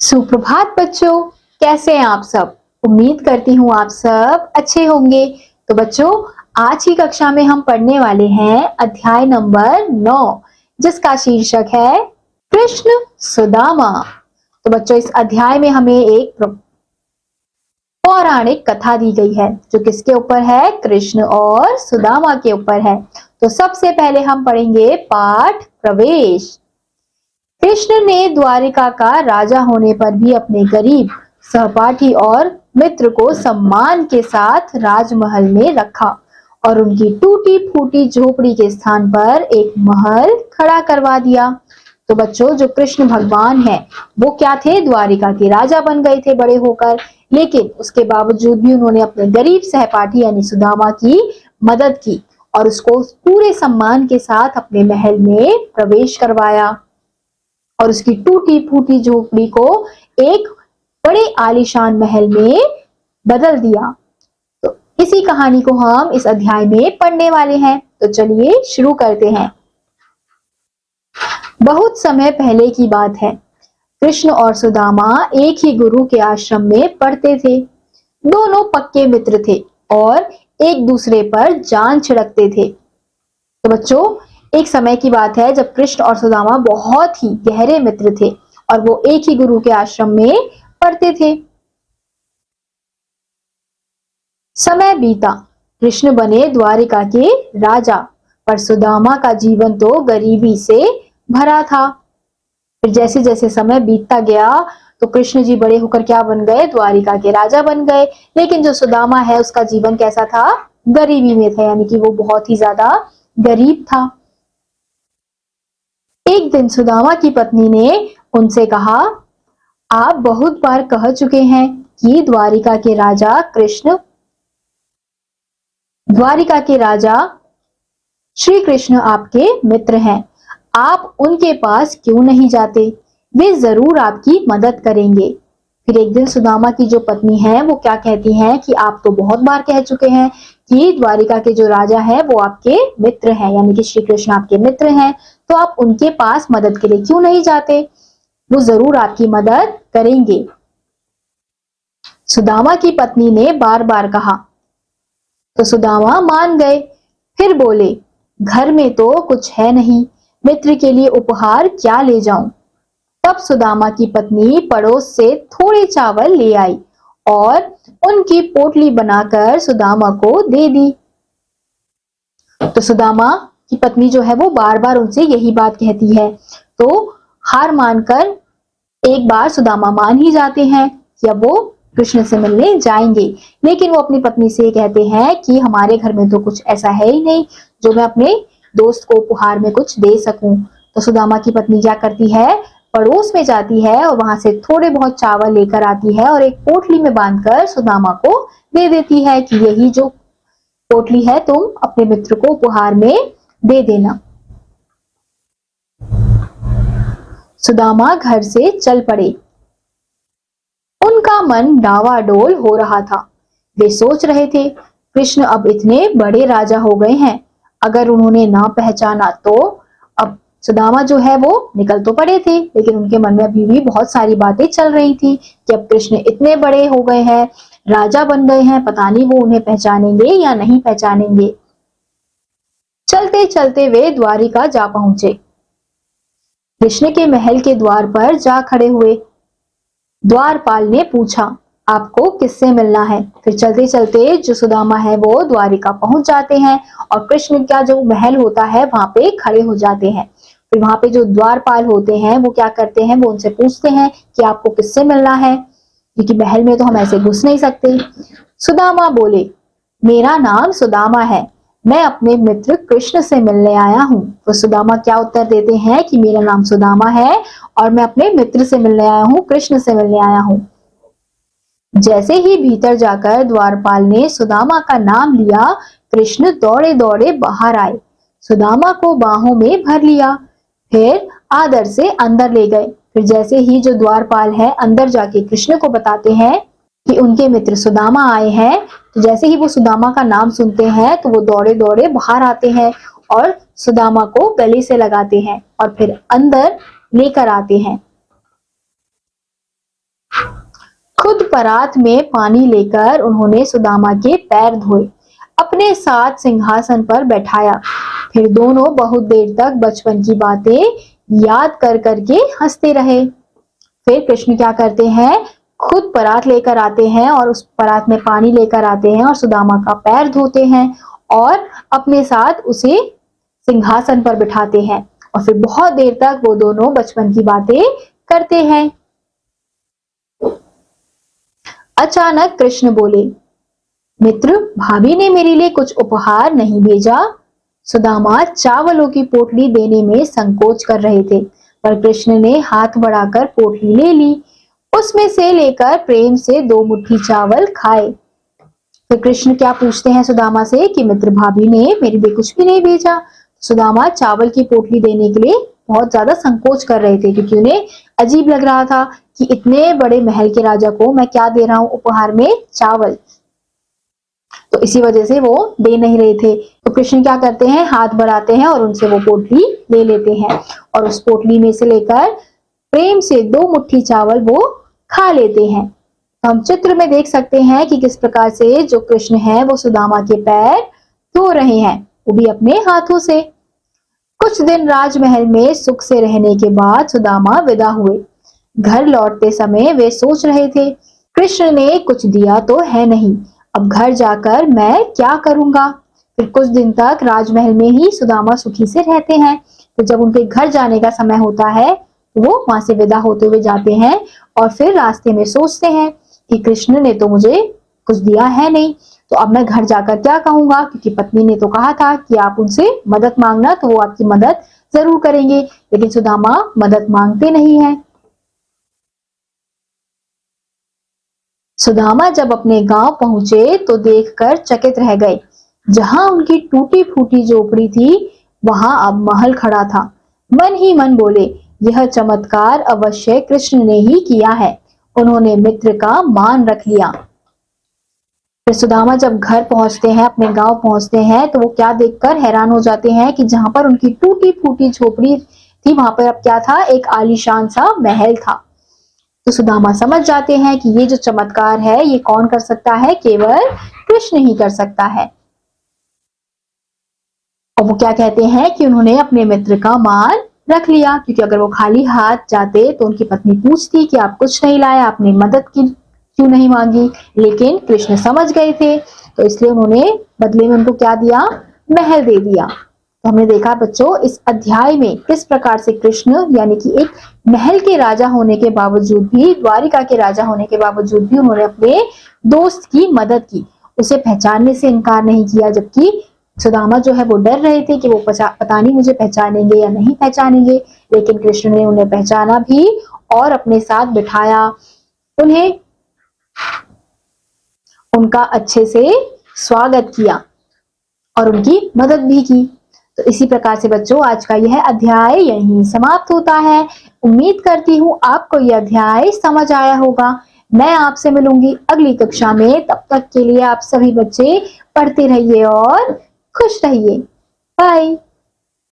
सुप्रभात बच्चों, कैसे हैं आप सब। उम्मीद करती हूँ आप सब अच्छे होंगे। तो बच्चों, आज की कक्षा में हम पढ़ने वाले हैं अध्याय नंबर 9, जिसका शीर्षक है कृष्ण सुदामा। तो बच्चों, इस अध्याय में हमें एक पौराणिक कथा दी गई है जो किसके ऊपर है, कृष्ण और सुदामा के ऊपर है। तो सबसे पहले हम पढ़ेंगे पाठ प्रवेश। कृष्ण ने द्वारिका का राजा होने पर भी अपने गरीब सहपाठी और मित्र को सम्मान के साथ राजमहल में रखा और उनकी टूटी फूटी झोपड़ी के स्थान पर एक महल खड़ा करवा दिया। तो बच्चों, जो कृष्ण भगवान है वो क्या थे, द्वारिका के राजा बन गए थे बड़े होकर, लेकिन उसके बावजूद भी उन्होंने अपने गरीब सहपाठी यानी सुदामा की मदद की और उसको पूरे सम्मान के साथ अपने महल में प्रवेश करवाया और उसकी टूटी फूटी झोपड़ी को एक बड़े आलीशान महल में बदल दिया। तो इसी कहानी को हम इस अध्याय में पढ़ने वाले हैं। तो चलिए शुरू करते हैं। बहुत समय पहले की बात है। कृष्ण और सुदामा एक ही गुरु के आश्रम में पढ़ते थे। दोनों पक्के मित्र थे और एक दूसरे पर जान छिड़कते थे। तो बच्चों, एक समय की बात है जब कृष्ण और सुदामा बहुत ही गहरे मित्र थे और वो एक ही गुरु के आश्रम में पढ़ते थे। समय बीता, कृष्ण बने द्वारिका के राजा, पर सुदामा का जीवन तो गरीबी से भरा था। फिर जैसे जैसे समय बीतता गया तो कृष्ण जी बड़े होकर क्या बन गए, द्वारिका के राजा बन गए। लेकिन जो सुदामा है उसका जीवन कैसा था, गरीबी में था, यानी कि वो बहुत ही ज्यादा गरीब था। एक दिन सुदामा की पत्नी ने उनसे कहा, आप बहुत बार कह चुके हैं कि द्वारिका के राजा श्री कृष्ण आपके मित्र हैं। आप उनके पास क्यों नहीं जाते, वे जरूर आपकी मदद करेंगे। फिर एक दिन सुदामा की जो पत्नी है वो क्या कहती हैं कि आप तो बहुत बार कह चुके हैं कि द्वारिका के जो राजा है वो आपके मित्र हैं, यानी कि श्री कृष्ण आपके मित्र हैं, तो आप उनके पास मदद के लिए क्यों नहीं जाते, वो जरूर आपकी मदद करेंगे। सुदामा की पत्नी ने बार बार कहा तो सुदामा मान गए। फिर बोले, घर में तो कुछ है नहीं, मित्र के लिए उपहार क्या ले जाऊं। तब सुदामा की पत्नी पड़ोस से थोड़े चावल ले आई और उनकी पोटली बनाकर सुदामा को दे दी। तो सुदामा की पत्नी जो है वो बार बार उनसे यही बात कहती है, तो हार मानकर एक बार सुदामा मान ही जाते हैं कि अब वो कृष्ण से मिलने जाएंगे। लेकिन वो अपनी पत्नी से कहते हैं कि हमारे घर में तो कुछ ऐसा है ही नहीं जो मैं अपने दोस्त को उपहार में कुछ दे सकूं। तो सुदामा की पत्नी क्या करती है, पड़ोस में जाती है और वहां से थोड़े बहुत चावल लेकर आती है और एक पोटली में बांधकर सुदामा को दे देती है कि यही जो पोटली है तुम अपने मित्र को उपहार में दे देना। सुदामा घर से चल पड़े। उनका मन डावाडोल हो रहा था। वे सोच रहे थे, कृष्ण अब इतने बड़े राजा हो गए हैं, अगर उन्होंने ना पहचाना तो। अब सुदामा जो है वो निकल तो पड़े थे, लेकिन उनके मन में अभी भी बहुत सारी बातें चल रही थी कि अब कृष्ण इतने बड़े हो गए हैं, राजा बन गए हैं, पता नहीं वो उन्हें पहचानेंगे या नहीं पहचानेंगे। चलते चलते वे द्वारिका जा पहुंचे। कृष्ण के महल के द्वार पर जा खड़े हुए। द्वारपाल ने पूछा, आपको किससे मिलना है। फिर चलते चलते जो सुदामा है वो द्वारिका पहुंच जाते हैं और कृष्ण का जो महल होता है वहां पे खड़े हो जाते हैं। फिर वहां पे जो द्वारपाल होते हैं वो क्या करते हैं, वो उनसे पूछते हैं कि आपको किससे मिलना है, क्योंकि महल में तो हम ऐसे घुस नहीं सकते। सुदामा बोले, मेरा नाम सुदामा है, मैं अपने मित्र कृष्ण से मिलने आया हूँ। तो सुदामा क्या उत्तर देते हैं कि मेरा नाम सुदामा है और मैं अपने मित्र से मिलने आया हूँ, कृष्ण से मिलने आया हूँ। जैसे ही भीतर जाकर द्वारपाल ने सुदामा का नाम लिया, कृष्ण दौड़े दौड़े बाहर आए, सुदामा को बाहों में भर लिया, फिर आदर से अंदर ले गए। फिर जैसे ही जो द्वारपाल है अंदर जाके कृष्ण को बताते हैं कि उनके मित्र सुदामा आए हैं, तो जैसे ही वो सुदामा का नाम सुनते हैं तो वो दौड़े दौड़े बाहर आते हैं और सुदामा को गले से लगाते हैं और फिर अंदर लेकर आते हैं। खुद परात में पानी लेकर उन्होंने सुदामा के पैर धोए, अपने साथ सिंहासन पर बैठाया। फिर दोनों बहुत देर तक बचपन की बातें याद कर करके हंसते रहे। फिर कृष्ण क्या करते हैं, खुद परात लेकर आते हैं और उस परात में पानी लेकर आते हैं और सुदामा का पैर धोते हैं और अपने साथ उसे सिंहासन पर बिठाते हैं और फिर बहुत देर तक वो दोनों बचपन की बातें करते हैं। अचानक कृष्ण बोले, मित्र, भाभी ने मेरे लिए कुछ उपहार नहीं भेजा। सुदामा चावलों की पोटली देने में संकोच कर रहे थे, पर कृष्ण ने हाथ बढ़ाकर पोटली ले ली। उसमें से लेकर प्रेम से 2 मुट्ठी चावल खाए। फिर कृष्ण क्या पूछते हैं सुदामा से कि मित्र, भाभी ने मेरे लिए कुछ भी नहीं भेजा। सुदामा चावल की पोटली देने के लिए बहुत ज्यादा संकोच कर रहे थे, क्योंकि उन्हें अजीब लग रहा था कि इतने बड़े महल के राजा को मैं क्या दे रहा हूं उपहार में, चावल। तो इसी वजह से वो दे नहीं रहे थे। तो कृष्ण क्या करते हैं, हाथ बढ़ाते हैं और उनसे वो पोटली ले लेते हैं और उस पोटली में से लेकर प्रेम से 2 मुट्ठी चावल वो खा लेते हैं। तो हम चित्र में देख सकते हैं कि किस प्रकार से जो कृष्ण है वो सुदामा के पैर धो रहे हैं, वो भी अपने हाथों से। कुछ दिन राजमहल में सुख से रहने के बाद सुदामा विदा हुए। घर लौटते समय वे सोच रहे थे, कृष्ण ने कुछ दिया तो है नहीं, अब घर जाकर मैं क्या करूंगा। फिर कुछ दिन तक राजमहल में ही सुदामा सुखी से रहते हैं। तो जब उनके घर जाने का समय होता है तो वो वहां से विदा होते हुए जाते हैं और फिर रास्ते में सोचते हैं कि कृष्ण ने तो मुझे कुछ दिया है नहीं, तो अब मैं घर जाकर क्या कहूंगा, क्योंकि पत्नी ने तो कहा था कि आप उनसे मदद मांगना, तो वो आपकी मदद जरूर करेंगे। लेकिन सुदामा मदद मांगते नहीं है। सुदामा जब अपने गांव पहुंचे तो देखकर चकित रह गए। जहां उनकी टूटी फूटी झोपड़ी थी वहां अब महल खड़ा था। मन ही मन बोले, यह चमत्कार अवश्य कृष्ण ने ही किया है, उन्होंने मित्र का मान रख लिया। फिर सुदामा जब घर पहुंचते हैं, अपने गांव पहुंचते हैं, तो वो क्या देखकर हैरान हो जाते हैं कि जहां पर उनकी टूटी फूटी झोपड़ी थी वहां पर अब क्या था, एक आलीशान सा महल था। तो सुदामा समझ जाते हैं कि ये जो चमत्कार है ये कौन कर सकता है, केवल कृष्ण ही कर सकता है। और वो क्या कहते हैं कि उन्होंने अपने मित्र का मान रख लिया, क्योंकि अगर वो खाली हाथ जाते तो उनकी पत्नी पूछती कि आप कुछ नहीं लाए, आपने मदद की क्यों नहीं मांगी। लेकिन कृष्ण समझ गए थे, तो इसलिए उन्होंने बदले में उनको क्या दिया, महल दे दिया। तो हमने देखा बच्चों इस अध्याय में किस प्रकार से कृष्ण यानी कि एक महल के राजा होने के बावजूद भी, द्वारिका के राजा होने के बावजूद भी उन्होंने अपने दोस्त की मदद की, उसे पहचानने से इनकार नहीं किया। जबकि सुदामा जो है वो डर रहे थे कि वो पता नहीं मुझे पहचानेंगे या नहीं पहचानेंगे, लेकिन कृष्ण ने उन्हें पहचाना भी और अपने साथ बिठाया, उन्हें उनका अच्छे से स्वागत किया और उनकी मदद भी की। तो इसी प्रकार से बच्चों आज का यह अध्याय यहीं समाप्त होता है। उम्मीद करती हूँ आपको यह अध्याय समझ आया होगा। मैं आपसे मिलूंगी अगली कक्षा में, तब तक के लिए आप सभी बच्चे पढ़ते रहिए और खुश रहिए। बाय।